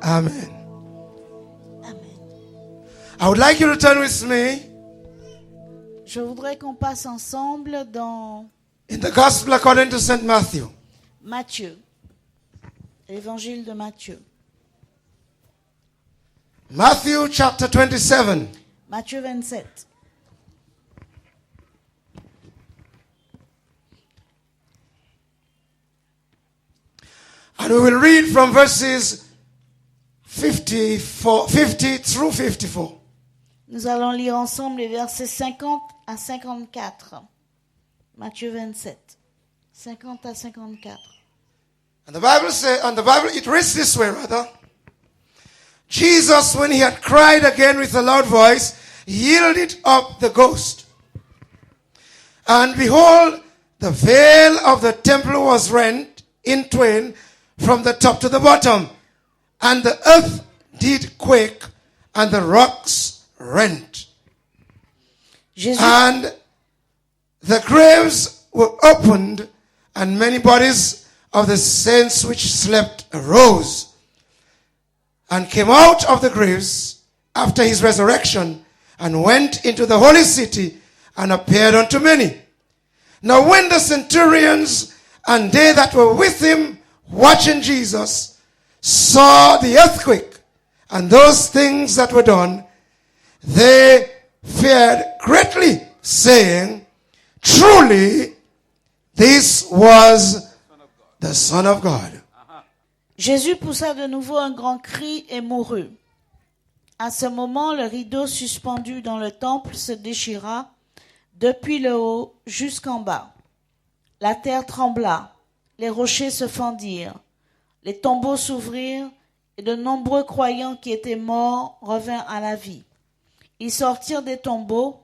Amen. Amen. I would like you to turn with me Je voudrais qu'on passe ensemble dans in the Gospel according to St. Matthew. Matthieu, l'évangile de Matthieu. Matthew chapter 27. Matthieu 27. And we will read from verses 50 through 54. Nous allons lire ensemble les versets 50 à 54. Matthieu 27. 50 à 54. And the Bible it reads this way rather. Jesus, when he had cried again with a loud voice, yielded up the ghost. And behold, the veil of the temple was rent in twain from the top to the bottom. And the earth did quake, and the rocks rent. Jésus, And the graves were opened, and many bodies of the saints which slept arose, and came out of the graves after his resurrection, and went into the holy city, and appeared unto many. Now when the centurions and they that were with him watching Jesus saw the earthquake and those things that were done, they feared greatly, saying, Truly, this was the Son of God. Jésus poussa de nouveau un grand cri et mourut. À ce moment, le rideau suspendu dans le temple se déchira depuis le haut jusqu'en bas. La terre trembla, les rochers se fendirent, les tombeaux s'ouvrirent et de nombreux croyants qui étaient morts revinrent à la vie. Ils sortirent des tombeaux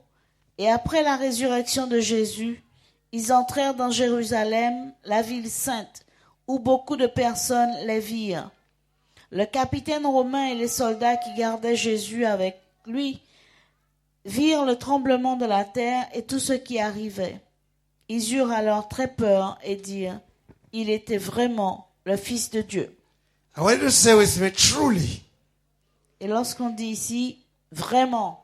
et après la résurrection de Jésus, ils entrèrent dans Jérusalem, la ville sainte, où beaucoup de personnes les virent. Le capitaine romain et les soldats qui gardaient Jésus avec lui virent le tremblement de la terre et tout ce qui arrivait. Ils eurent alors très peur et dirent, il était vraiment le Fils de Dieu. I want you to say with me, truly, Et lorsqu'on dit ici, vraiment,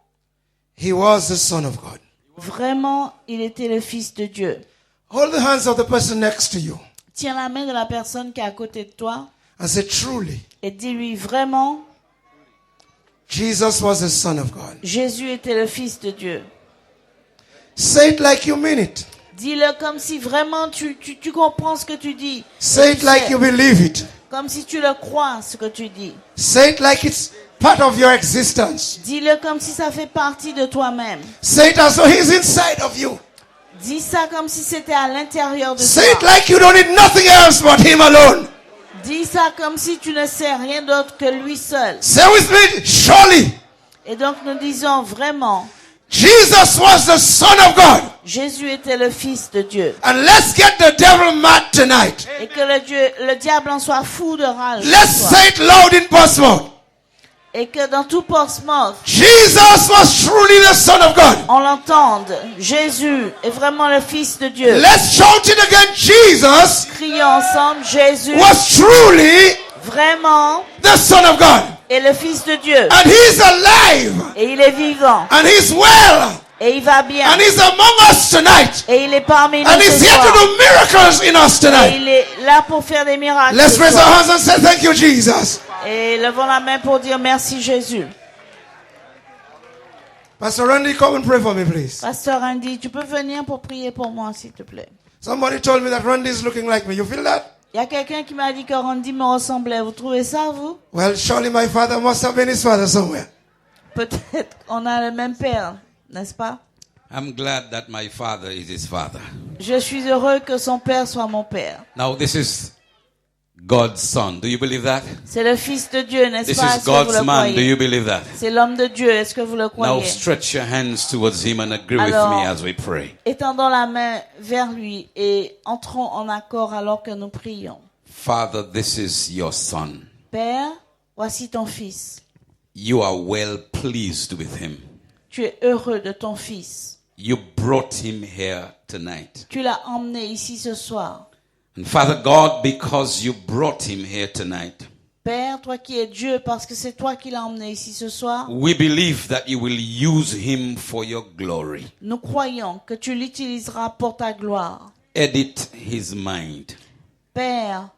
he was the Son of God. vraiment, il était le Fils de Dieu. Hold the hands of the person next to you Tiens la main de la personne qui est à côté de toi and say, truly, et dis-lui vraiment, Jesus was the Son of God. Jésus était le Fils de Dieu. Say it like you mean it. Dis-le comme si vraiment tu comprends ce que tu dis. Say it like you believe it. Comme si tu le crois, ce que tu dis. Say it like it's part of your existence. Dis-le comme si ça fait partie de toi-même. Say it as though he's inside of you. Dis ça comme si c'était à l'intérieur de Say it toi. like you don't need nothing else but him alone. Dis ça comme si tu ne sais rien d'autre que lui seul. Say with me, surely, Et donc nous disons vraiment, Jesus was the Son of God. Jésus était le Fils de Dieu. And let's get the devil mad tonight. Et que le diable en soit fou de rage. ce Let's soir. say it loud in Portsmouth. Et que dans tout Portsmouth, Jesus was truly the Son of God. on l'entende. Jésus est vraiment le Fils de Dieu. Let's shout it again. Jesus Crions ensemble, Jésus, was truly vraiment, the Son of God. est le Fils de Dieu. And he's alive. Et il est vivant. And he's well. Et il va bien. And he's among us tonight. Et il est parmi nous And he's ce here to soir. do miracles in us Et tonight. il est là pour faire des miracles. Let's ce raise our soir. hands and say thank you, Jesus. Et levons la main pour dire merci Jésus. Pastor Randy, come and pray for me, please. Pasteur Andy, tu peux venir pour prier pour moi, s'il te plaît. Somebody told me that Randy is looking like me. You feel that? Il y a quelqu'un qui m'a dit que Randy me ressemblait. Vous trouvez ça, vous? Well, surely my father must have been his father somewhere. Peut-être on a le même père, n'est-ce pas? I'm glad that my father is his father. Je suis heureux que son père soit mon père. Now, this is God's son. Do you believe that? C'est le Fils de Dieu, n'est-ce This pas? is Est-ce que vous God's le man. Do croyez? you believe that? C'est l'homme de Dieu, est-ce que vous le Now, croyez? stretch your hands towards him and agree with Alors, me as we pray. étendons la main vers lui et entrons en accord alors que nous prions. Father, this is your son. Père, voici ton fils. You are well pleased with him. Tu es heureux de ton fils. You brought him here tonight. Tu l'as emmené ici ce soir. And Father God, because you brought him here tonight, Père, toi qui es Dieu, parce que c'est toi qui l'as emmené ici ce soir, we believe that you will use him for your glory. nous croyons que tu l'utiliseras pour ta gloire. Edit his mind. Père,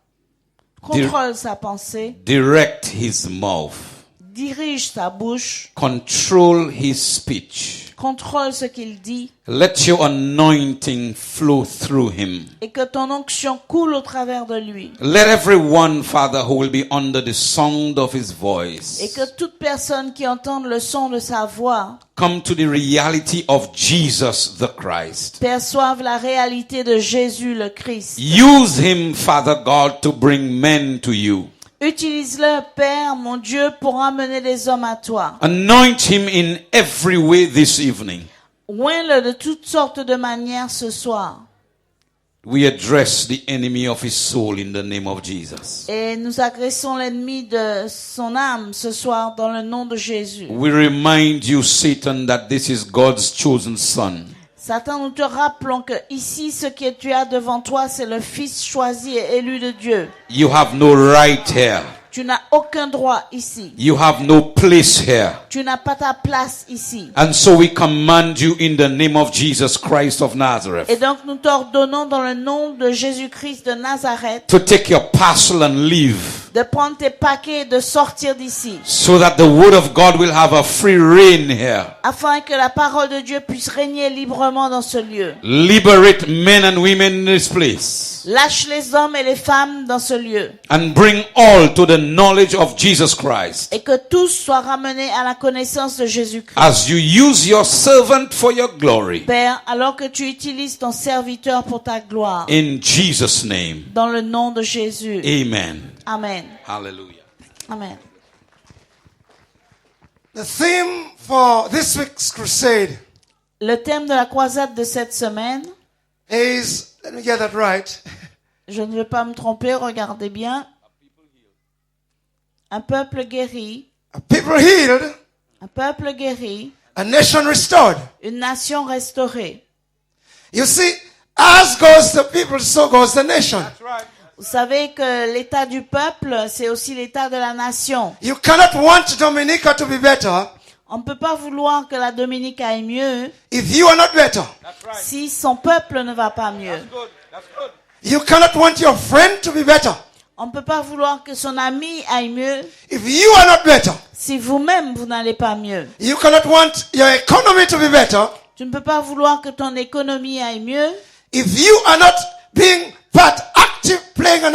contrôle sa pensée, Direct his mouth. dirige sa bouche, Control his speech. contrôle ce qu'il dit, Let your anointing flow through him. et que ton onction coule au travers de lui. Let everyone, Father, who will be under the sound of his Et voice que toute personne qui entende le son de sa voix come to the reality of Jesus the Christ. perçoive la réalité de Jésus le Christ. Use him, Father God, to bring men to you. Utilise-le, Père, mon Dieu, pour amener des hommes à toi. Anoint him in every way this evening. Oins-le de toutes sortes de manières ce soir. We address the enemy of his soul in the name of Jesus. Et nous agressons l'ennemi de son âme ce soir dans le nom de Jésus. We remind you, Satan, that this is God's chosen son. Satan, nous te rappelons que ici, ce que tu as devant toi, c'est le Fils choisi et élu de Dieu. You have no right here. Tu n'as aucun droit ici. You have no place here. Tu n'as pas ta place ici. And so we command you in the name of Jesus Christ of Et Nazareth donc, nous t'ordonnons dans le nom de Jésus-Christ de Nazareth to take your parcel and leave, de prendre tes paquets et de sortir d'ici, so that the word of God will have a free reign here. afin que la parole de Dieu puisse régner librement dans ce lieu. Liberate men and women in this place Lâche les hommes et les femmes dans ce lieu, and bring all to the knowledge of Jesus Christ. et que tous soient ramenés à la connaissance de Jésus-Christ. As you use your servant for your glory, Père, alors que tu utilises ton serviteur pour ta gloire, in Jesus' name, dans le nom de Jésus. amen. Amen. Hallelujah. Amen. The theme for this week's crusade Le thème de la croisade de cette semaine, is, let me get that right, je ne vais pas me tromper, regardez bien. Un peuple guéri, a people healed, un peuple guéri, a nation restored. une nation restaurée. You see, as goes the people, so goes the nation. Vous savez que l'état du peuple, c'est aussi l'état de la nation. You cannot want Dominica to be better On ne peut pas vouloir que la Dominique aille mieux if you are not better. si son peuple ne va pas mieux. You cannot want your friend to be better On ne peut pas vouloir que son ami aille mieux if you are not better. si vous-même vous n'allez pas mieux. You cannot want your economy to be better Tu ne peux pas vouloir que ton économie aille mieux if you are not being playing an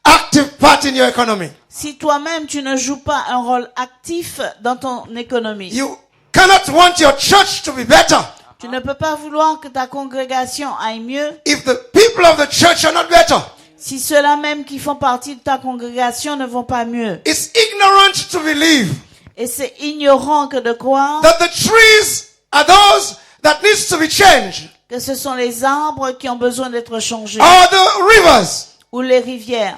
active part in your economy. si toi-même tu ne joues pas un rôle actif dans ton économie. You cannot want your church to be better Tu ne peux pas vouloir que ta congrégation aille mieux if the people of the church are not better. si ceux-là même qui font partie de ta congrégation ne vont pas mieux. It's ignorant to believe Et c'est ignorant que de croire that the trees are those that needs to be changed, que ce sont les arbres qui ont besoin d'être changés or the rivers. ou les rivières.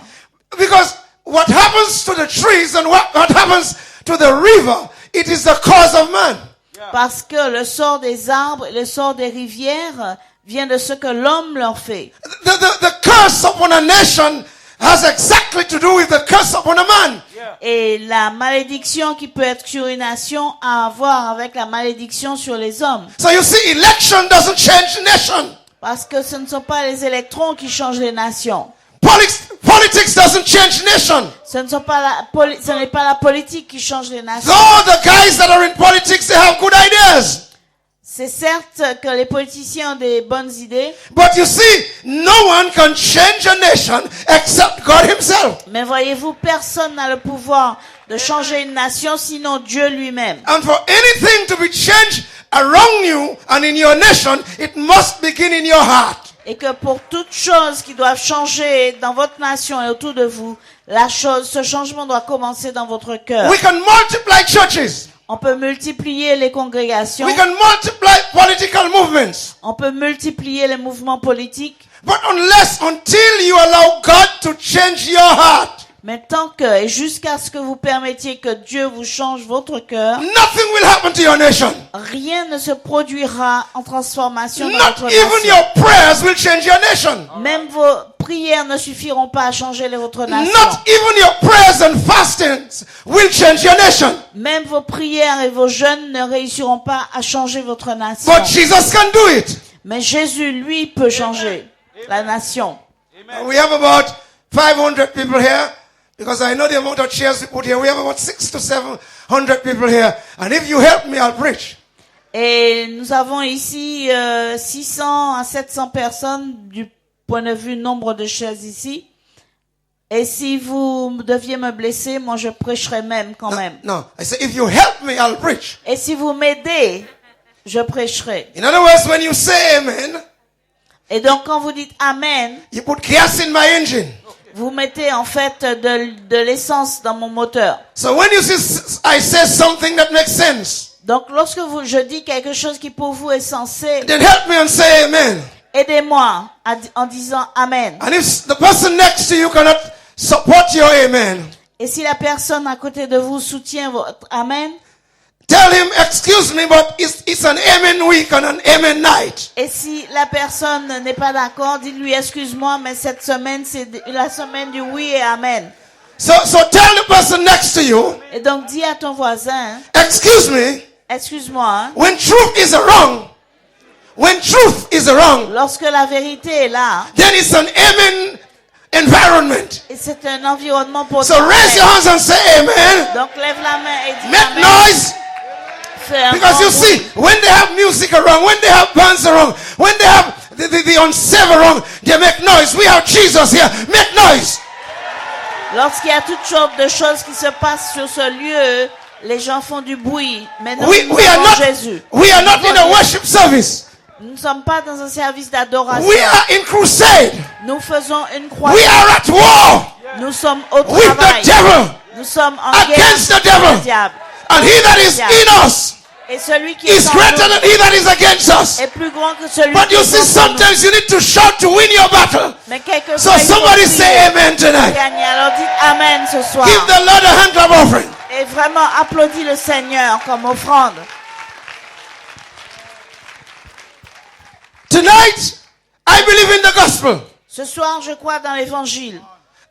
Because what happens to the trees and what happens to the river, it is the cause of man. Parce que le sort des arbres et le sort des rivières vient de ce que l'homme leur fait. The curse upon a nation has exactly to do with the curse upon a man. Et la malédiction qui peut être sur une nation a à voir avec la malédiction sur les hommes. So you see, election doesn't change nation. Parce que ce ne sont pas les électrons qui changent les nations. Politics doesn't change nation. Ce n'est pas la politique qui change les nations. Though the guys that are in politics, they have good ideas. C'est certes que les politiciens ont des bonnes idées, But you see, no one can change a nation except God himself. mais voyez-vous, personne n'a le pouvoir de changer une nation sinon Dieu lui-même. And for anything to be changed around you and in your nation, it must begin in your heart. Et que pour toutes choses qui doivent changer dans votre nation et autour de vous, ce changement doit commencer dans votre cœur. We can multiply churches. On peut multiplier les congrégations, We can multiply political movements. on peut multiplier les mouvements politiques, But until you allow God to change your heart, mais tant que et jusqu'à ce que vous permettiez que Dieu vous change votre cœur, nothing will happen to your nation. rien ne se produira en transformation dans Not votre even nation. your prayers will change your nation. Même vos prières ne suffiront pas à changer votre nation. Not even your prayers and fastings will change your nation. Même vos prières et vos jeûnes ne réussiront pas à changer votre nation. But Jesus can do it. Mais Jésus, lui, peut changer la nation. We have about 500 people here. Because I know the amount of chairs we put here. We have about 600 to 700 people here. And if you help me, I'll preach. Et nous avons ici 600 à 700 personnes du point de vue nombre de chaises ici. Et si vous deviez me blesser, moi je prêcherai même quand même. No, I say if you help me, I'll preach. Et si vous m'aidez, je prêcherai. In other words, when you say amen, Et donc quand vous dites Amen, you put gas in my engine. vous mettez en fait de l'essence dans mon moteur. So when you see I say something that makes sense, Donc lorsque je dis quelque chose qui pour vous est sensé, then help me and say amen. aidez-moi en disant Amen. And if the person next to you cannot support your amen, Et si la personne à côté de vous soutient votre Amen, tell him, excuse me, but it's an amen week and an amen night. et si la personne n'est pas d'accord, dites-lui excuse-moi, mais cette semaine c'est la semaine du oui et Amen. So tell the person next to you, Et donc dis à ton voisin, excuse me, excuse-moi, hein, when truth is wrong, lorsque la vérité est là, then it's an amen environment. et c'est un environnement pour So dire raise your Amen. hands and say amen. Donc lève la main et dis Make Amen. noise. Fais un Because grand you bruit. see, when they have music around, when they have bands around, when they have the unsaved around, they make noise. We have Jesus here. Make noise. Lorsqu'il y a toutes sortes de choses qui se passent sur ce lieu, les gens font du bruit. Mais nous, We nous are avons not Jésus. in a worship service. Nous ne sommes pas dans un service d'adoration. We are in crusade. Nous faisons une We croisade. are at war Nous sommes au with travail. the devil. Nous sommes en Against guerre the devil. contre le diable. And he that is in us Et celui qui is est en greater nous than he that is against us. est plus grand que celui But qui you est see, contre nous. sometimes you need to shout to win your battle. Mais quelquefois, So il faut somebody crier say amen pour tonight. gagner. Alors dites Amen ce soir. Give the Lord a hand clap offering. Et vraiment applaudis le Seigneur comme offrande. Tonight, I believe in the gospel. Ce soir, je crois dans l'évangile.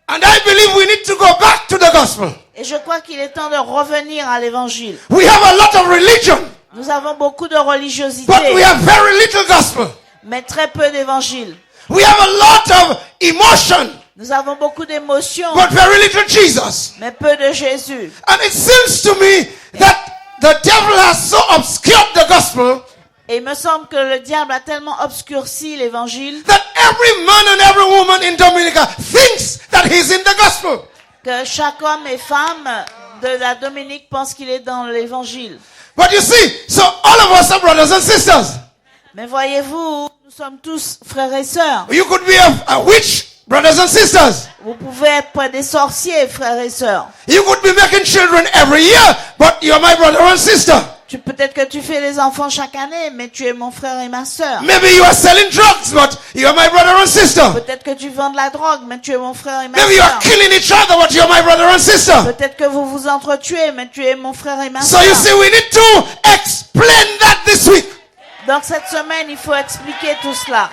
And I believe we need to go back to the gospel. Et je crois qu'il est temps de revenir à l'évangile. We have a lot of religion, Nous avons beaucoup de religiosité, but we have very little gospel. mais très peu d'évangile. We have a lot of emotion, Nous avons beaucoup d'émotions, but very little Jesus. mais peu de Jésus. And it seems to me that the devil has so obscured the gospel Et il me semble que le diable a tellement obscurci l'évangile that every man and every woman in Dominica thinks that he's in the gospel. que chaque homme et femme de la Dominique pense qu'il est dans l'évangile. But you see, so all of us are brothers and sisters. Mais voyez-vous, nous sommes tous frères et sœurs. You could be a witch, brothers and sisters. Vous pouvez être des sorciers, frères et sœurs. You could be making children every year, but you're my brother and sister. Peut-être que tu fais des enfants chaque année, mais tu es mon frère et ma sœur. Maybe you are selling drugs, but you're my brother and sister. Peut-être que tu vends de la drogue, mais tu es mon frère et ma Maybe you sœur. are killing each other, but you're my brother and sister. Peut-être que vous vous entretuez, mais tu es mon frère et ma So sœur. you see, we need to explain that this week. Donc cette semaine, il faut expliquer tout cela.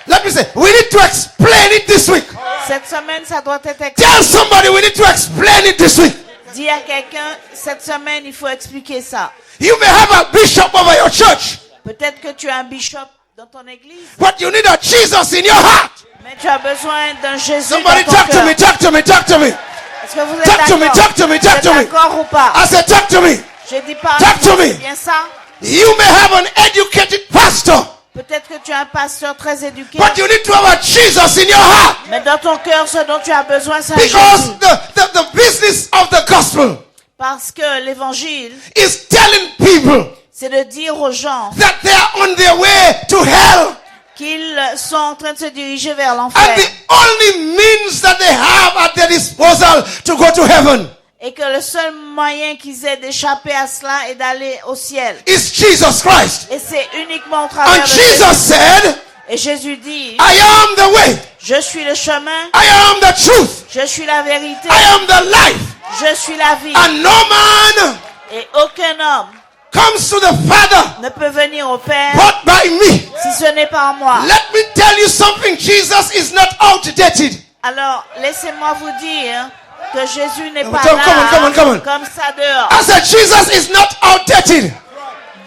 Let me say, we need to explain it this week. Cette semaine, ça doit être expliqué. Tell somebody we need to explain it this week. Dis à quelqu'un, cette semaine, il faut expliquer ça. You may have a bishop over your church, Peut-être que tu as un bishop dans ton église, but you need a Jesus in your heart. mais tu as besoin d'un Jésus Somebody dans ton talk to cœur. me, talk to me, talk to me. Est-ce que vous êtes Talk to me, d'accord? talk to me, Vous talk êtes to me. d'accord ou pas? I said, talk to me. J'ai dit pas. Talk to me. C'est bien ça? You may have an educated pastor, Peut-être que tu es un pasteur très éduqué, but you need to have a Jesus in your heart. mais dans ton cœur, ce dont tu as besoin, c'est un Because Jésus. the business of the gospel Parce que l'évangile, is telling people c'est de dire aux gens that they are on their way to hell. qu'ils sont en train de se diriger vers And l'enfer. the only means that they have at their disposal to go to heaven Et que le seul moyen qu'ils aient d'échapper à cela est d'aller au ciel. is Jesus Christ. Et c'est uniquement au travers And de Jesus Jésus. said, Et Jésus dit, I am the way, je suis le chemin, I am the truth, je suis la vérité, I am the life. je suis la vie. And no man Et aucun homme comes to the Father ne peut venir au Père but by me. si ce n'est par moi. Let me tell you something. Jesus is not outdated. Alors, laissez-moi vous dire que Jésus n'est Oh, pas come on, come on. comme ça dehors. I said Jesus is not outdated.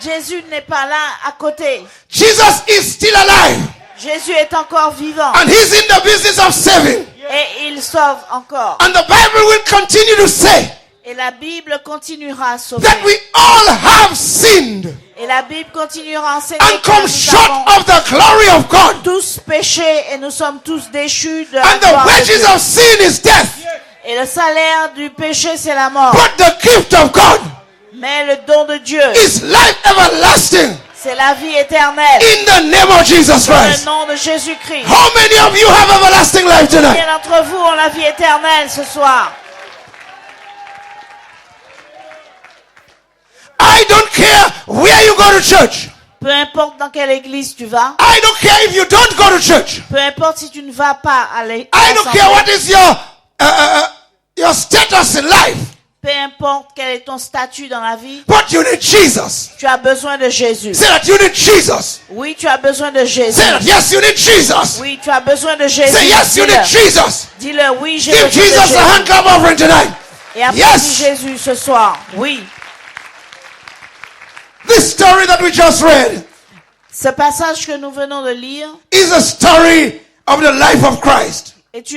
Jésus n'est pas là à côté. Jesus is still alive. Jésus est encore vivant And he's in the business of saving. et il sauve encore. And the Bible will continue to say Et la Bible continuera à sauver. that we all have sinned Et la Bible continuera à enseigner and que come nous short avons of the glory of God. tous péché et nous sommes tous déchus de la And the gloire de wages Dieu. of sin is death. Et le salaire du péché, c'est la mort. But the gift of God Mais le don de Dieu, is life everlasting c'est la vie éternelle. in the name of Jesus Dans le Christ. nom de Jésus-Christ. How many of you have everlasting life tonight? Combien d'entre vous ont la vie éternelle ce soir? I don't care where you go to church. Peu importe dans quelle église tu vas. I don't care if you don't go to church. Peu importe si tu ne vas pas à l'église. I don't care what is your status in life. Peu importe quel est ton statut dans la vie. But you need Jesus. Tu as besoin de Jésus. Say that you need Jesus. Oui, tu as besoin de Jésus. Say that yes, you need Jesus. Oui, tu as besoin de Jésus. Say yes, you Dis-le. need Jesus. Dis-le, oui, j'ai Give besoin de Jesus a hand Jésus. clap offering tonight. Et applaudis Yes. Jésus ce soir. Oui. This story that we just read Ce passage que nous venons de lire is a story of the life of Christ. est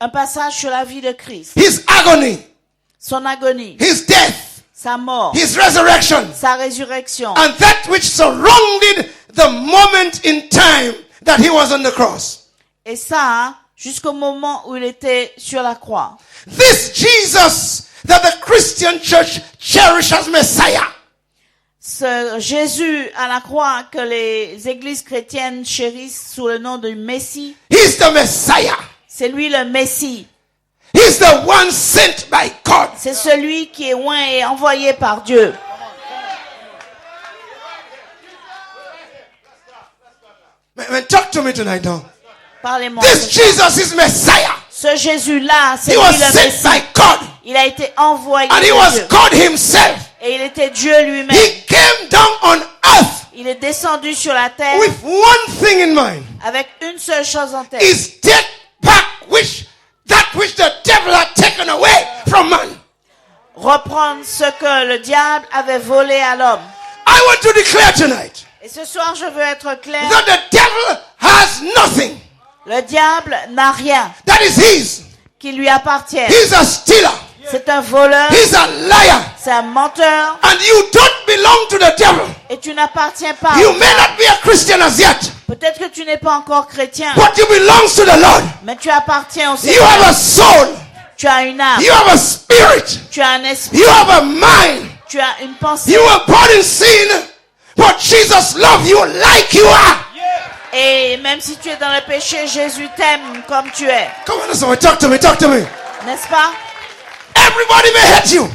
un passage sur la vie de Christ. His agony, Son agonie, his death, sa mort, his resurrection, sa résurrection. and that which surrounded the moment in time that he was on the cross. Et ça, jusqu'au moment où il était sur la croix. This Jesus that the Christian church cherishes as Messiah Ce Jésus à la croix que les églises chrétiennes chérissent sous le nom de Messie, He's the Messiah. c'est lui le Messie. He's the one sent by God. C'est celui qui est oint et envoyé par Dieu. Man, talk to me tonight now. Parlez-moi. This Jesus is Messiah. Ce Jésus-là, c'est He lui was le sent Messie. by God. Il a été envoyé And he de was Dieu. God himself. Et il était Dieu lui-même. He came down on earth Il est descendu sur la terre with one thing in mind. avec une seule chose en tête. Is take back that which the devil had taken away from man. Reprendre ce que le diable avait volé à l'homme. I want to declare tonight Et ce soir, je veux être clair. that the devil has nothing Le diable n'a rien that is his. qui lui appartient. He's a stealer. C'est un voleur, He's a liar. c'est un menteur, And you don't belong to the devil. et tu n'appartiens pas. You au may diable. not be a Christian as yet, Peut-être que tu n'es pas encore chrétien, but you belong to the Lord. mais tu appartiens au You have a Seigneur. soul. Tu as une âme, You have a spirit. tu as un esprit, You have a mind. tu as une pensée. You were born in sin, but Jesus loves you like you are. Et même si tu es dans le péché, Jésus t'aime comme tu es. Come on, somebody, talk to me, talk to me. N'est-ce pas? Everybody may hate you,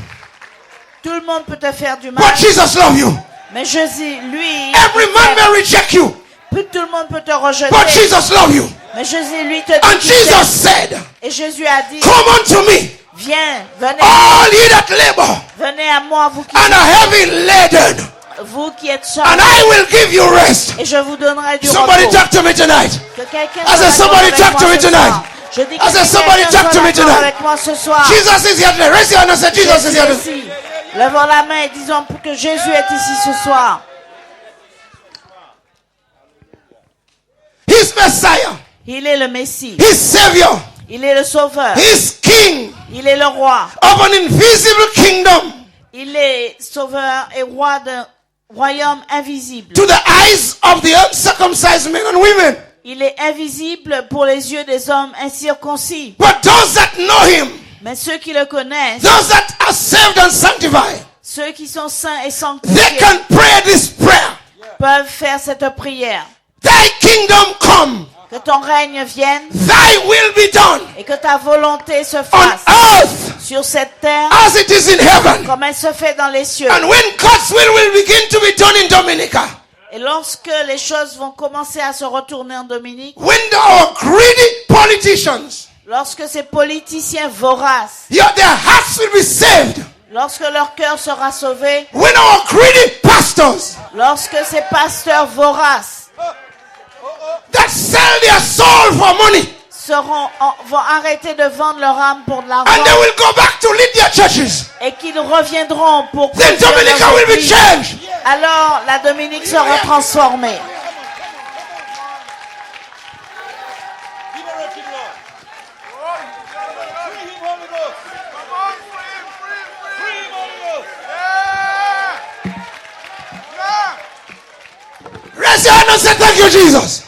Tout le monde peut te faire du mal, but Jesus loves you. mais Jésus, lui, Every il man t'aime. may reject you, Tout le monde peut te rejeter, but Jesus loves you. mais Jésus, lui, te And dit qu'il t'aime. Jesus said, Et Jésus a dit, come unto me, viens, venez, all ye that labor venez à moi, vous qui, and are heavy laden, vous qui êtes and chargés, I will give you rest. et je vous donnerai du Somebody repos. talk to me tonight. Que quelqu'un I said, soit somebody d'accord talk avec to moi me ce tonight. soir. Je dis I que said, somebody quelqu'un talk soit to me d'accord tonight. avec moi ce soir. Jesus is here today. Raise your hand and say, Jesus is Jésus here est today. ici. Levons la main et disons que Jésus est ici ce soir. He's Messiah. Il est le Messie. He's Savior. Il est le Sauveur. He's King Il est le roi. of an invisible kingdom. Il est Sauveur et roi d'un royaume invisible. To the eyes of the uncircumcised men and women. Il est invisible pour les yeux des hommes incirconcis. But those that know him, Mais ceux qui le connaissent, those that are saved and sanctified, ceux qui sont saints et they sanctifiés, can pray this prayer. peuvent faire cette prière. Thy kingdom come, Que ton règne vienne thy will be done et que ta volonté se on fasse earth sur cette terre as it is in heaven. comme elle se fait dans les cieux. And when God's will begin to be done in Dominica, Et lorsque les choses vont commencer à se retourner en Dominique, when our greedy politicians, lorsque ces politiciens voraces, their hearts will be saved, Lorsque leur cœur sera sauvé, when our greedy pastors lorsque ces pasteurs voraces that sell their soul for money, vont arrêter de vendre leur âme pour de and l'argent they will go back to lead their churches, et qu'ils reviendront pour then conduire Dominica leurs will be églises, changed. alors la Dominique sera transformée. Raise your hand and say thank you, Jesus.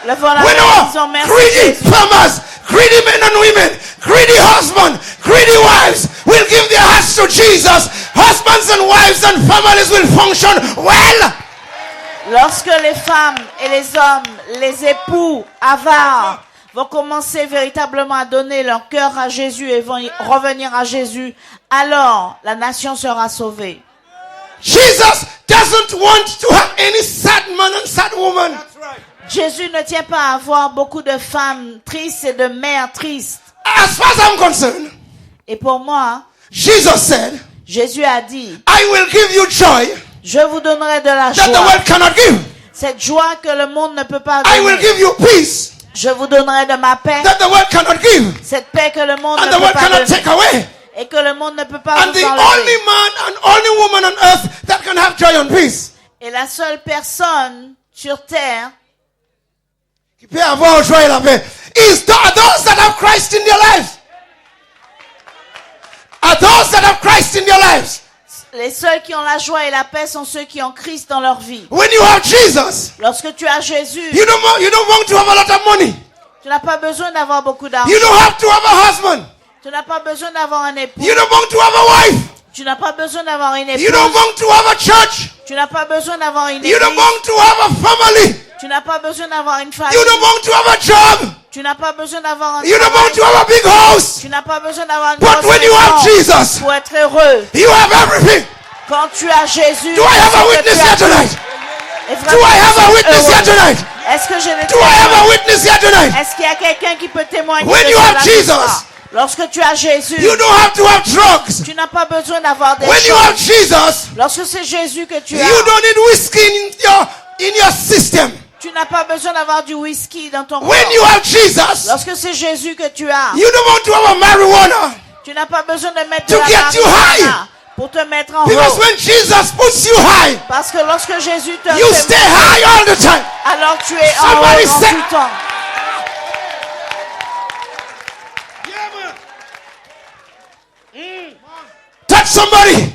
Levons la When main, disons our merci greedy Jésus. farmers, greedy men and women, greedy husbands, greedy wives will give their hearts to Jesus, husbands and wives and families will function well. Lorsque les femmes et les hommes, les époux avares vont commencer véritablement à donner leur cœur à Jésus et vont revenir à Jésus, alors la nation sera sauvée. Jesus doesn't want to have any sad man and sad woman. Jésus ne tient pas à avoir beaucoup de femmes tristes et de mères tristes. As far as I'm concerned, Et pour moi, Jesus said, Jésus a dit, I will give you joy je vous donnerai de la that the joie. world cannot give. Cette joie que le monde ne peut pas I will donner. give you peace Je vous donnerai de ma paix. that the world cannot give. Cette paix que le monde And ne the peut world pas cannot donner. take away. Et que le monde ne peut pas And vous the enlever. only man and only woman on earth that can have joy and peace Et la seule personne sur terre qui peut avoir joie et la paix are those that have Christ in their lives. Are those that have Christ in their lives. les seuls qui ont la joie et la paix sont ceux qui ont Christ dans leur vie. When you have Jesus, Lorsque tu as Jésus, you don't want to have a lot of money. tu n'as pas besoin d'avoir beaucoup d'argent. You don't have to have a husband. Tu n'as pas besoin d'avoir un époux. You don't want to have a wife. Tu n'as pas besoin d'avoir une You don't épouse. want to have a church. Tu n'as pas besoin d'avoir une You don't église. want to have a family. Tu n'as pas besoin d'avoir une famille. You don't want to have a job. Tu n'as pas besoin d'avoir un You don't want travail. to have a big house. Tu n'as pas besoin d'avoir une But grosse when you have maison Jesus, pour être heureux. you have everything. Quand tu as Jésus, Do I have a c'est que witness tu as here tout. tonight? Et Do vraiment, I have a tu es witness here heureux. tonight? Est-ce que j'ai des Do I have a témoins? witness here tonight? Est-ce qu'il y a quelqu'un qui peut témoigner When de you cela have ce Jesus, soir? Lorsque tu as Jésus, You don't have to have drugs. tu n'as pas besoin d'avoir des When you have choses. Jesus, Lorsque c'est Jésus que tu you as, don't need whiskey in your system. tu n'as pas besoin d'avoir du whisky dans ton When you corps. have Jesus, Lorsque c'est Jésus que tu as, you don't want to have a marijuana. tu n'as pas besoin de mettre To de la get you marijuana high. pour te mettre en Because haut. when Jesus puts you high, Parce que lorsque Jésus te you fait stay high all the time. alors tu es en Somebody haut en say- tout temps. Touch somebody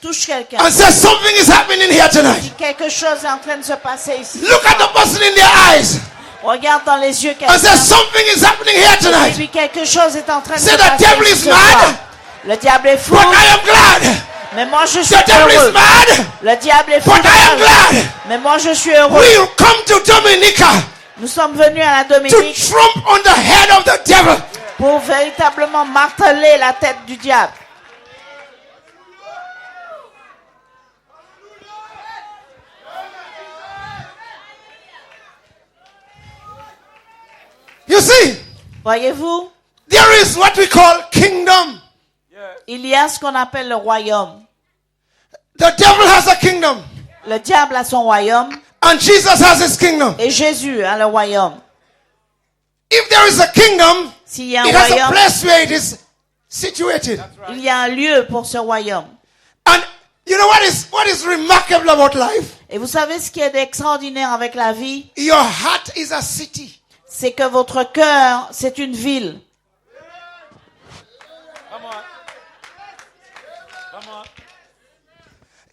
Touche quelqu'un. and say something is happening here tonight. Si quelque chose est en train de se passer ici. Look at the person in their eyes Regarde dans les yeux and say quelqu'un. something is happening here Et tonight. puis quelque chose est en train de Say se the passer devil ici is ce mad. soir. Le diable est fou, But I am glad. mais moi je suis The devil is heureux. mad. Le diable est fou, But I am glad. mais moi je suis heureux. We come to Dominica Nous sommes venus à la to Dominique trump on the head of the devil. pour véritablement marteler la tête du diable. You see, Voyez-vous, there is what we call kingdom. il y a ce qu'on appelle le royaume. The devil has a kingdom, Le diable a son royaume and Jesus has his kingdom. et Jésus a le royaume. If there is a kingdom, S'il y a un it has a royaume, place where it is situated. il y a un lieu pour ce royaume. And you know what is remarkable about life? Et vous savez ce qui est d'extraordinaire avec la vie? Your heart is a city. C'est que votre cœur, c'est une ville.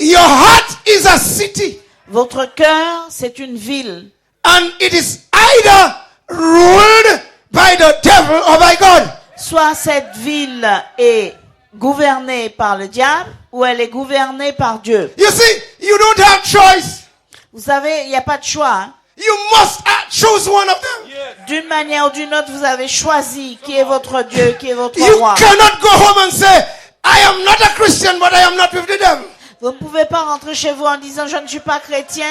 Your heart is a city. Votre cœur, c'est une ville. And it is either ruled by the devil or by God. Soit cette ville est gouvernée par le diable ou elle est gouvernée par Dieu. You see, you don't have choice. Vous savez, il n'y a pas de choix. Hein. You must choose one of them. D'une manière ou d'une autre, vous avez choisi qui est votre Dieu, qui est votre You roi. cannot go home and say, I am not a Christian, but I am not with the devil. Vous ne pouvez pas rentrer chez vous en disant je ne suis pas chrétien,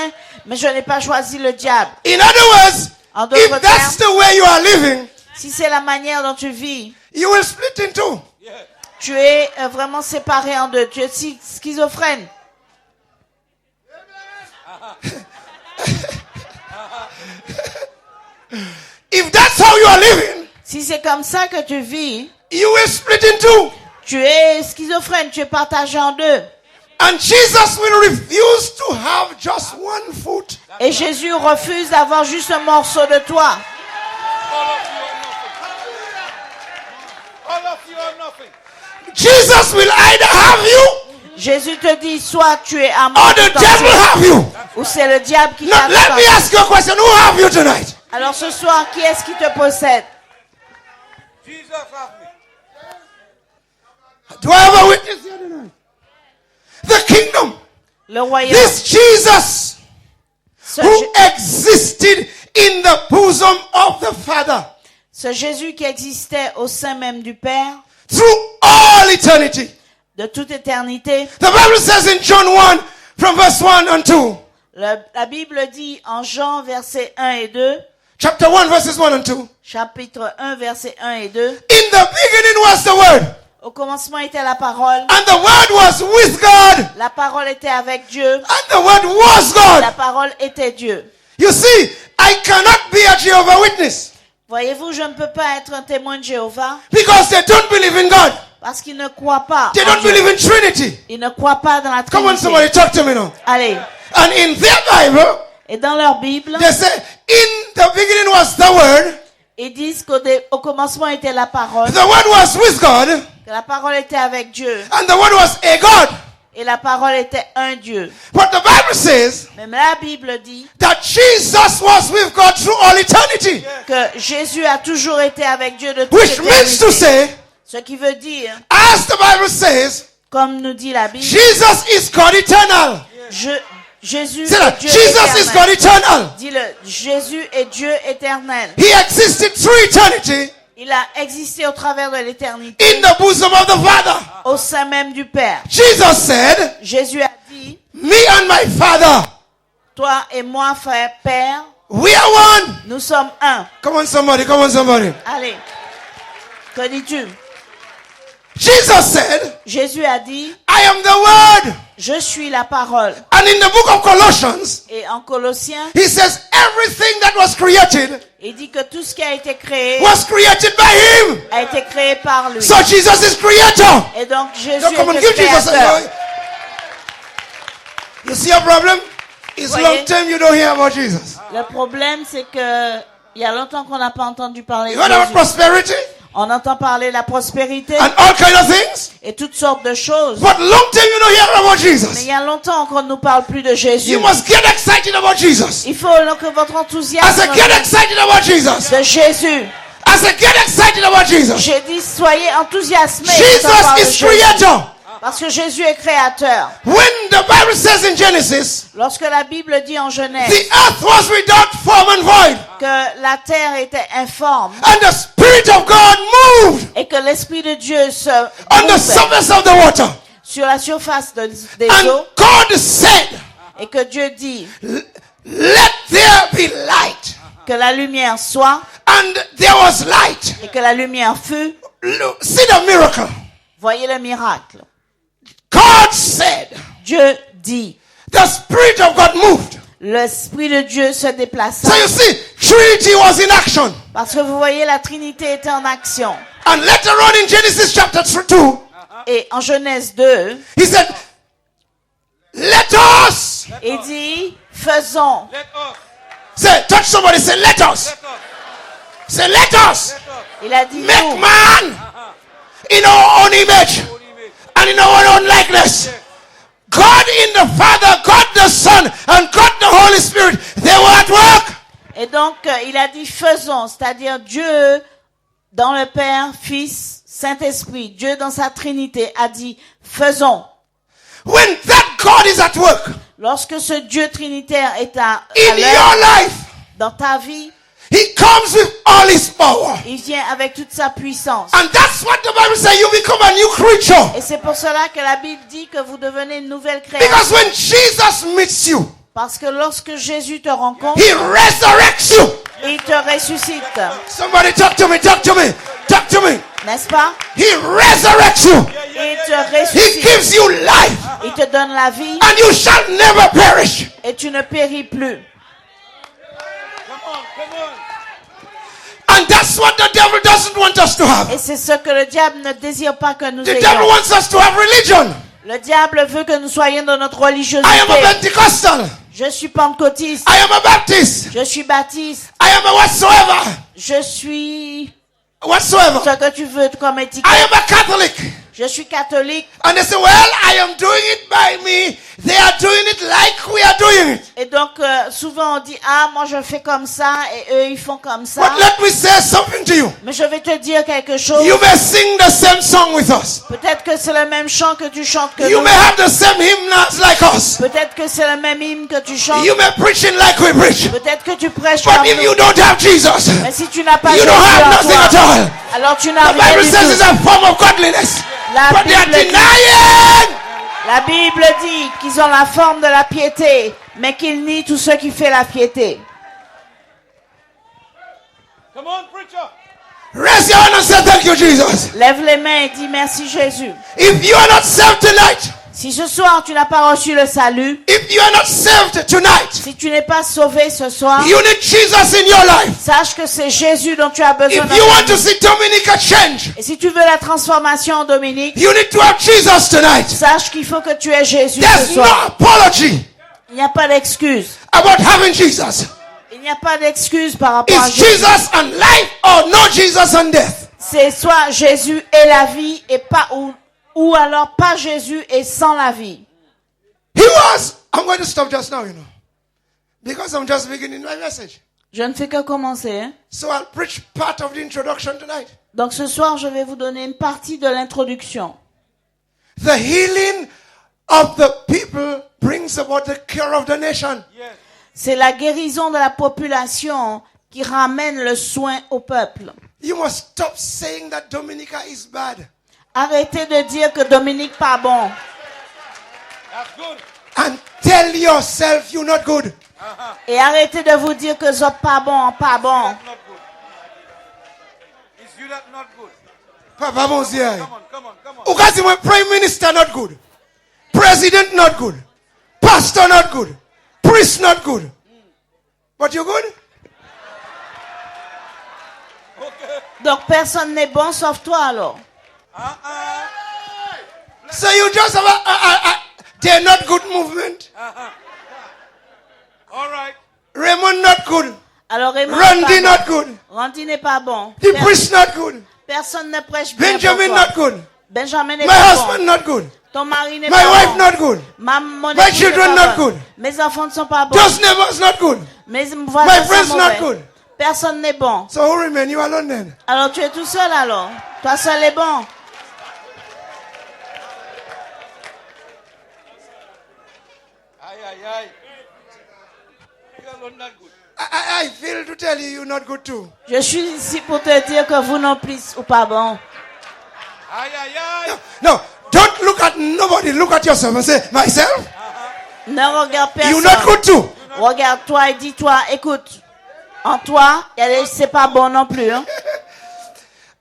mais je n'ai pas choisi le diable. In other words, En d'autres if that's termes, the way you are living, si c'est la manière dont tu vis, you will split in two. Tu es vraiment séparé en deux. Tu es schizophrène. If that's how you are living, Si c'est comme ça que tu vis, you will split in two. tu es schizophrène, tu es partagé en deux. And Jesus will refuse to have just one foot. Et Jésus refuse d'avoir juste un morceau de toi. All of you are nothing. Jesus will either have you Jésus te dit, soit tu es à or moi the devil have you. ou c'est le diable qui Now, t'a let me fait. ask you a question. Who have you tonight? Alors ce soir, qui est-ce qui te possède? Jesus have me. Do I have a witness here tonight? The kingdom. Le royaume. This Jesus Ce, who Jé- existed in the bosom of the Father ce Jésus qui existait au sein même du Père, through all eternity. de toute éternité. The Bible says in John 1 from verse 1 and 2. La Bible dit en Jean, versets 1 et 2, Chapter 1 verses 1 and 2. chapitre 1, versets 1 et 2. In the beginning was the Word, Au commencement était la parole. and the Word was with God, La parole était avec Dieu. and the Word was God. La parole était Dieu. You see, I cannot be a Jehovah Witness Voyez-vous, je ne peux pas être un témoin de Jéhovah because they don't believe in God. parce qu'ils ne croient pas. They en don't Dieu. believe in Trinity. Ils ne croient pas dans la Come on, Trinité. somebody talk to me now. Allez. And in their Bible, Et dans leur Bible, they say, in the beginning was the Word, ils disent qu'au commencement était la parole, the Word was with God, que la parole était avec Dieu and the Word was a God. et la parole était un Dieu. But the Bible says Même la Bible dit that Jesus was with God through all eternity, que Jésus a toujours été avec Dieu de toute which means to éternité. say, Ce qui veut dire, as the Bible says, comme nous dit la Bible, Jesus is God eternal. Jésus Say est that. Dieu Jesus is God éternel. eternal. Dis-le, Jésus est Dieu éternel. He existed through eternity Il a existé au travers de l'éternité, in the bosom of the Father. au sein même du Père. Jesus said, Jésus a dit, me and my Father, toi et moi, frère, Père, we are one. nous sommes un. Come on somebody, come on somebody. Allez, que dis-tu? Jesus said, Jésus a dit, I am the Word. je suis la parole. And in the book of Colossians, Et en Colossiens, he says everything that was created il dit que tout ce qui a été créé was created by him. a été créé par lui. So Jesus is creator. Et donc Jésus So come on, est give le Jesus a créateur. You see a problem? It's Voyez? long time you don't hear about Jesus. Le problème, c'est que il y a longtemps qu'on n'a pas entendu parler You de heard about Jésus. prosperity On entend parler de la prospérité and all kind of things, et toutes sortes de choses. but long time you don't hear about Mais il Jesus. y a longtemps qu'on ne nous parle plus de Jésus. You must get excited about Jesus. Il faut que votre I enthousiasme said, get excited about Jesus. de Jésus. I said, get excited about Jesus. J'ai dit, soyez enthousiasmés quand on Jesus parle de is Jésus. creator. Parce que Jésus est créateur. When the Bible says in Genesis, Lorsque la Bible dit en Genèse the earth was without form and void, que la terre était informe and the Spirit of God moved et que l'Esprit de Dieu se on the mouvait surface of the water. sur la surface des And eaux God said, et que Dieu dit let there be light. que la lumière soit And there was light. et que la lumière fut. Look, see the miracle. Voyez le miracle. God said, Dieu dit. the Spirit of God moved. L'Esprit de Dieu se déplaça. So you see, Trinity was in action. Parce que vous voyez, la Trinité était en action. And later on in Genesis chapter 2, Et en Genèse 2, he said, let us. il dit, faisons. Let us. Say, touch somebody, say, let us. Let us. Say, let us Il a dit, make nous, man in our own image and in our own likeness. God in the Father, God the Son, and God the Holy Spirit, they were at work. Et donc, il a dit, faisons. C'est-à-dire Dieu dans le Père, Fils, Saint-Esprit. Dieu dans sa Trinité a dit, faisons. When that God is at work Lorsque ce Dieu trinitaire est à in l'œuvre your life, dans ta vie, He comes with all His power. il vient avec toute sa puissance. And that's what the Bible says, you become a new creature. Et c'est pour cela que la Bible dit que vous devenez une nouvelle Because création. when Jesus meets you, Parce que lorsque Jésus te rencontre, He resurrects you. il te ressuscite. Somebody talk to me, talk to me, talk to me. N'est-ce pas? He resurrects you. Il te He ressuscite. gives you life. Il te donne la vie And you shall never perish. et tu ne péris plus. And that's what the devil doesn't want us to have. Et c'est ce que le diable ne désire pas que nous The devil ayons. wants us to have religion. Le diable veut que nous soyons dans notre I am a religiosité. Pentecostal. Je suis pentecôtiste. I am a Baptist. Je suis baptiste. I am a whatsoever. Je suis Whatsoever. ce que tu veux comme I étiquette. am a Catholic. Je suis catholique. And they say, well, I am doing it by me. They are doing it like we are doing it. Et donc, souvent on dit, ah, moi je fais comme ça et eux ils font comme ça. But let me say something to you. Mais je vais te dire quelque chose. You may sing the same song with us. Peut-être que c'est le même chant que tu chantes que You nous. may have the same hymnals like us. Peut-être que c'est le même hymne que tu chantes. You may preach it like we preach. Peut-être que tu prêches But comme if nous. you don't have Jesus, Mais si tu n'as pas you Jésus don't have en nothing at toi, all. alors tu n'as The rien Bible du says it's tout. a form of godliness. La But they are Bible dit- denying. La Bible dit qu'ils ont la forme de la piété, mais qu'ils nient tout ce qui fait la piété. Come on, preacher. Raise your hand and say thank you, Jesus. Lève les mains et dis merci Jésus. If you are not saved tonight, Si ce soir tu n'as pas reçu le salut, if you are not saved tonight, si tu n'es pas sauvé ce soir, you need Jesus in your life. sache que c'est Jésus dont tu as besoin. If you want to see Dominica change, Et si tu veux la transformation en Dominique, you need to have Jesus tonight. sache qu'il faut que tu aies Jésus ce There's no soir. apology Il n'y a pas d'excuse. about having Jesus. Il n'y a pas d'excuse par rapport à Is Jésus. Jesus and life or no Jesus and death? C'est soit Jésus et la vie et pas ou alors pas Jésus et sans la vie. He was. I'm going to stop just now, because I'm just beginning my message. Je ne fais que commencer. Hein? So I'll preach part of the introduction tonight. Donc ce soir, je vais vous donner une partie de l'introduction. The healing of the people brings about the cure of the nation. C'est la guérison de la population qui ramène le soin au peuple. You must stop saying that Dominica is bad. Arrêtez de dire que Dominique pas bon. That's good. And tell yourself you're not good. Et arrêtez de vous dire que vous êtes pas bon, pas bon. Not good. It's you that not good. Papa Monsieur. Come on, come on. Ukazi my prime minister not good. President not good. Pastor not good. Priest not good. But you good? Donc personne n'est bon sauf toi alors. So you just have a they're not good movement. All right. Raymond not good. Alors Raymond Randy n'est pas not bon. good. Randy n'est pas bon. The priest not good. Personne ne prêche bien Benjamin pour toi. not good. Benjamin n'est My pas husband bon. not good. Ton mari n'est My pas wife bon. not good. Mon My époux n'est children pas not bon. good. Mes enfants ne sont pas bons. Those neighbors not good. Mes My voisins friends sont not mauvais. good. Personne n'est bon. So who remain? You alone then. Alors tu es tout seul alors. Toi seul est bon. Aye. You alone not good. I feel to tell you you're not good too. Je suis ici pour te dire que vous non plus ou pas bon. Aye. No, don't look at nobody. Look at yourself and say, myself, Ne regarde you're not personne. good too. Regarde-toi et dis-toi, écoute, en toi, c'est pas bon non plus. Hein.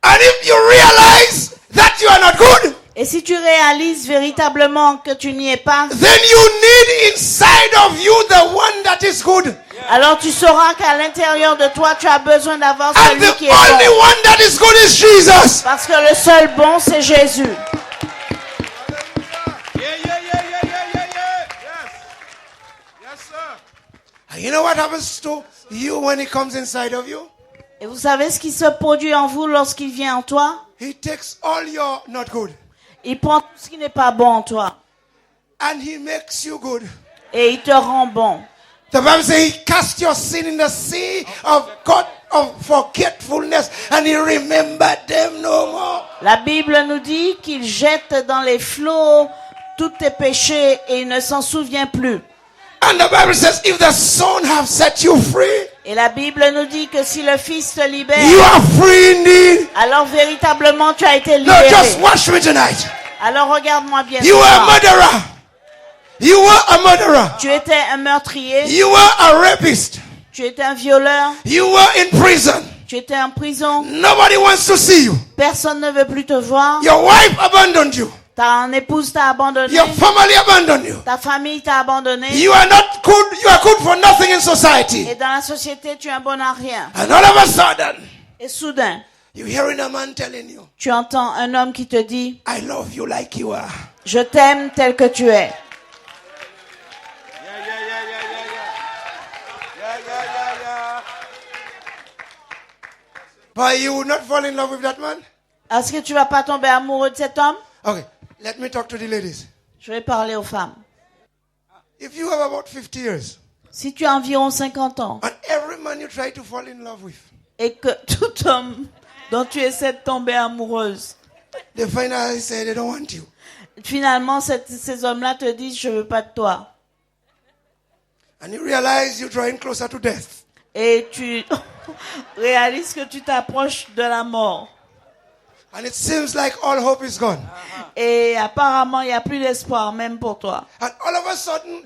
And if you realize that you are not good, Et si tu réalises véritablement que tu n'y es pas, then you need inside of you the one that is good. alors tu sauras qu'à l'intérieur de toi, tu as besoin d'avoir And celui the qui est only bon. one that is good is Jesus. Parce que le seul bon, c'est Jésus. Yeah. Yes, sir. And you know what happens to you when he comes inside of you? Et vous savez ce qui se produit en vous lorsqu'il vient en toi? He takes all your not good Il prend tout ce qui n'est pas bon en toi and he makes you good. et il te rend bon. The Bible says he cast your sin in the sea of God of forgetfulness and he remembered them no more. La Bible nous dit qu'il jette dans les flots tous tes péchés et il ne s'en souvient plus. And the Bible says if the Son have set you free, Et la Bible nous dit que si le Fils te libère, you are free indeed. alors véritablement tu as été No, libéré. just watch me tonight. Alors regarde-moi bien. You ce were a soir. murderer. You were a murderer. Tu étais un meurtrier, You were a rapist. tu étais un violeur, You were in prison. Tu étais en prison. Nobody wants to see you. Personne ne veut plus te voir. Your wife abandoned you. Ta épouse t'a abandonné. Your family abandoned you. Ta famille t'a abandonné. You are not good. You are good for nothing in society. Et dans la société, tu es un bon à rien. And all of a sudden, Et soudain, you're hearing a man telling you, tu entends un homme qui te dit, I love you like you are. je t'aime tel que tu es. Yeah, yeah, yeah, yeah, yeah, yeah. Yeah, yeah, yeah, yeah. But you would not fall in love with that man? Est-ce que tu vas pas tomber amoureux de cet homme? Okay, let me talk to the ladies. Je vais parler aux femmes. If you have about 50 years, Si tu as environ 50 ans and every man you try to fall in love with, et que tout homme dont tu essaies de tomber amoureuse, they finally say they don't want you. finalement ces hommes-là te disent je veux pas de toi. And you realize you're drawing closer to death. Et tu réalises que tu t'approches de la mort. And it seems like all hope is gone. Et apparemment, il n'y a plus d'espoir même pour toi. And all of a sudden,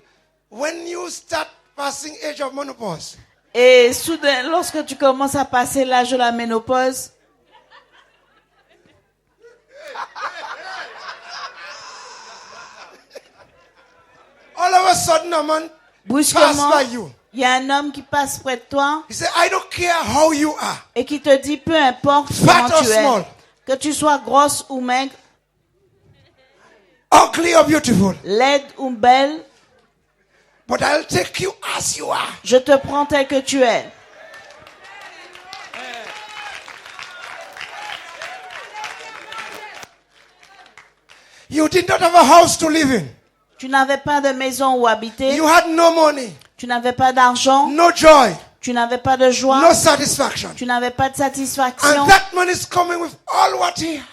when you start passing age of menopause, Et soudain, lorsque tu commences à passer l'âge de la ménopause, all of a sudden a man pass brusquement, by you. il y a un homme qui passe près de toi He said, I don't care how you are. et qui te dit peu importe Fat comment or tu es, small. que tu sois grosse ou maigre, Ugly or beautiful. laide ou belle, But I'll take you as you are. je te prends tel que tu es. You did not have a house to live in. Tu n'avais pas de maison où habiter, You had no money, tu n'avais pas d'argent, no joy, tu n'avais pas de joie, no satisfaction. tu n'avais pas de And satisfaction. that man is coming with all what he had.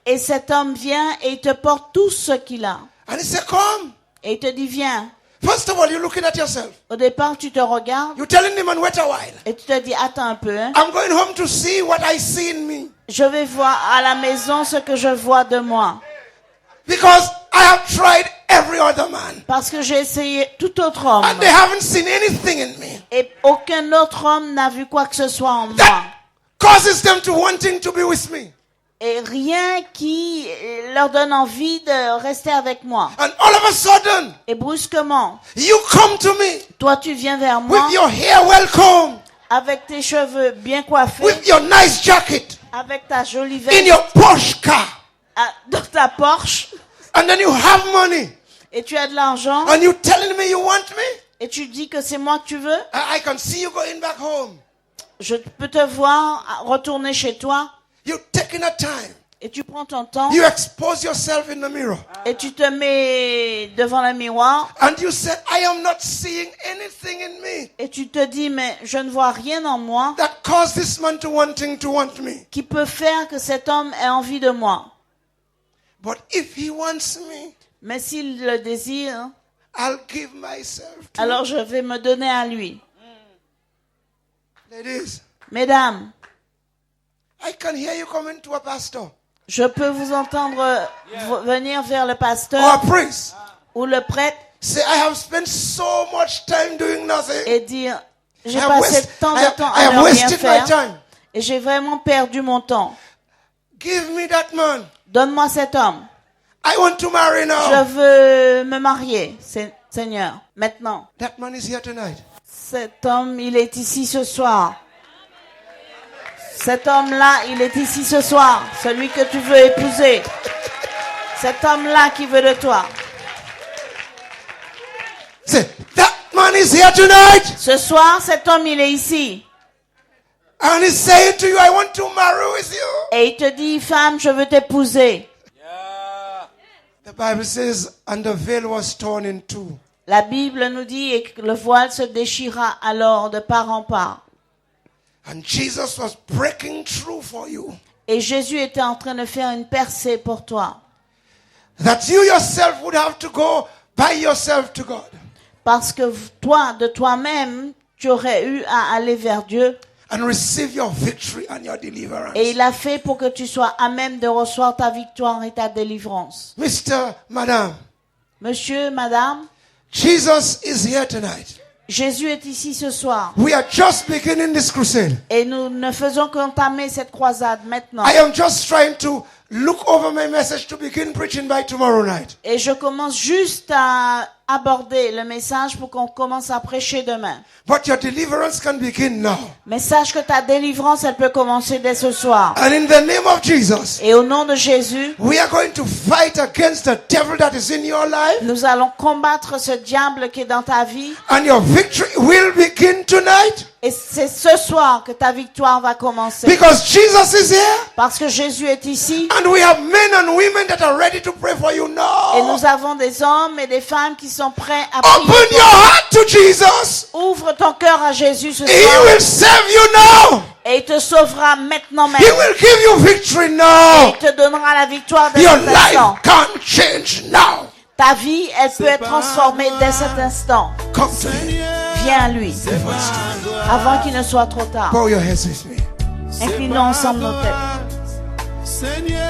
Et cet homme vient et il te porte tout ce qu'il a. And he said, come. Et il te dit, viens. First of all, you're looking at yourself. Au départ, tu te regardes You're telling the man, wait a while. et tu te dis, attends un peu. Hein. I'm going home to see what I see in me. Je vais voir à la maison ce que je vois de moi. Because I have tried every other man. Parce que j'ai essayé tout autre homme. And they haven't seen anything in me. Et aucun autre homme n'a vu quoi que ce soit en moi. That causes them to wanting to be with me. Et rien qui leur donne envie de rester avec moi. And all of a sudden, Et brusquement, you come to me toi tu viens vers moi with your hair well combed, avec tes cheveux bien coiffés, with your nice jacket, avec ta jolie in veste your Porsche car. dans ta Porsche, And then you have money. et tu as de l'argent, And you telling me you want me? et tu dis que c'est moi que tu veux. I can see you going back home. Je peux te voir retourner chez toi, You're taking a time. et tu prends ton temps, You expose yourself in the mirror. et tu te mets devant le miroir, And you say, I am not seeing anything in me et tu te dis, mais je ne vois rien en moi that caused this man to want me. qui peut faire que cet homme ait envie de moi. But if he wants me, Mais s'il le désire, I'll give myself to alors je vais me donner à lui. him. Ladies, Mesdames, I can hear you coming to a pastor je peux vous entendre venir vers le or a pasteur priest. ou le prêtre Say, I have spent so much time doing nothing. et dire, j'ai I have passé tant de temps I à have ne rien wasted my faire time. et j'ai vraiment perdu mon temps. Give me that man. Donne-moi cet homme. I want to marry Je now. veux me marier, Seigneur, maintenant. That man is here tonight. Cet homme, il est ici ce soir. Cet homme-là, il est ici ce soir. Celui que tu veux épouser. Cet homme-là qui veut de toi. Say, that man is here tonight. Ce soir, cet homme, il est ici. And he's saying to you, I want to marry with you. Et il te dit, femme, je veux t'épouser. The Bible says, and the veil was torn in two. La Bible nous dit et que le voile se déchira alors de part en part. And Jesus was breaking through for you. Et Jésus était en train de faire une percée pour toi. That you yourself would have to go by yourself to God. Parce que toi, de toi-même, tu aurais eu à aller vers Dieu. And receive your victory and your deliverance. Et il a fait pour que tu sois à même de recevoir ta victoire et ta délivrance. Mr. Madam, Monsieur, madame, Jesus is here tonight. Jésus est ici ce soir. We are just beginning this crusade. Et nous ne faisons qu'entamer cette croisade maintenant. I am just trying to look over my message to begin preaching by tomorrow night. Et je commence juste à aborder le message pour qu'on commence à prêcher demain. But your deliverance can begin now. Mais sache que ta délivrance, elle peut commencer dès ce soir. And in the name of Jesus, Et au nom de Jésus, we are going to fight against the devil that is in your life. nous allons combattre ce diable qui est dans ta vie. And your victory will begin tonight. Et c'est ce soir que ta victoire va commencer. Because Jesus is here. Parce que Jésus est ici. And we have men and women that are ready to pray for you Et now. nous avons des hommes et des femmes qui sont prêts à prier. Open your heart to Jesus. Ouvre ton cœur à Jésus ce He soir. will save you now. Et il te sauvera maintenant même. He will give you victory Et now. il te donnera la victoire dès Your cet instant. life can change now. Ta vie, elle peut être transformée dès cet instant. Come to him. Viens à lui. Avant qu'il ne soit trop tard. Bow your heads with me. Inclinons ensemble nos têtes.